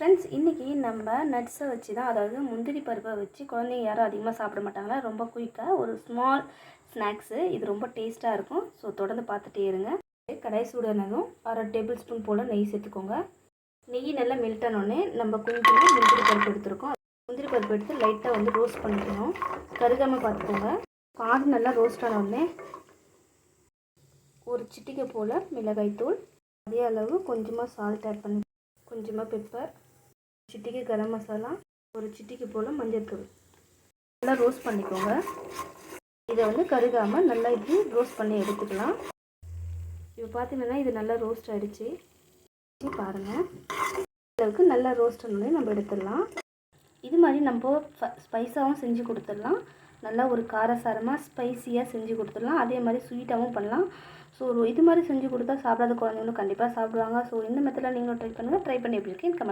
Friends, இன்றைக்கி நம்ம நட்ஸை வச்சு தான், அதாவது முந்திரி பருப்பை வச்சு குழந்தைங்க யாரும் அதிகமாக சாப்பிட மாட்டாங்களா, ரொம்ப குயிக்காக ஒரு ஸ்மால் ஸ்நாக்ஸு. இது ரொம்ப டேஸ்ட்டாக இருக்கும். ஸோ தொடர்ந்து பார்த்துட்டே இருங்க. கடாய் சூடானதும் 1/2 டேபிள் ஸ்பூன் போல் நெய் சேர்த்துக்கோங்க. நெய் நல்லா மெல்ட் ஆனோடனே நம்ம கொஞ்சமாக முந்திரி பருப்பு எடுத்துருக்கோம். முந்திரி பருப்பு எடுத்து லைட்டாக வந்து ரோஸ்ட் பண்ணிக்கணும், கருகாமல் பார்த்துக்கோங்க. பாதி நல்லா ரோஸ்ட் ஆனோடனே ஒரு சிட்டிகை போல் மிளகாய்த்தூள், அதே அளவு கொஞ்சமாக சால்ட் ஆட் பண்ணி, கொஞ்சமாக பெப்பர், சிட்டிகை கரம் மசாலா, ஒரு சிட்டிகை போல் மஞ்சள்தூள் நல்லா ரோஸ்ட் பண்ணிக்கோங்க. இதை வந்து கருகாமல் நல்லா இப்படி ரோஸ்ட் பண்ணி எடுத்துக்கலாம். இப்போ பார்த்தீங்கன்னா இது நல்லா ரோஸ்ட் ஆகிடுச்சு பாருங்கள். அளவுக்கு நல்லா ரோஸ்ட் ஆனோடனே நம்ம எடுத்துடலாம். இது மாதிரி நம்ம ஸ்பைஸாகவும் செஞ்சு கொடுத்துடலாம், நல்லா ஒரு காரசாரமாக ஸ்பைஸியாக செஞ்சு கொடுத்துடலாம். அதே மாதிரி ஸ்வீட்டாகவும் பண்ணலாம். ஸோ இது மாதிரி செஞ்சு கொடுத்தா சாப்பிடாத குழந்தைங்களும் கண்டிப்பாக சாப்பிடுவாங்க. ஸோ இந்த மெத்தடில் நீங்களும் ட்ரை பண்ணுங்கள். ட்ரை பண்ணி எப்படி இருக்குன்னு கமெண்ட்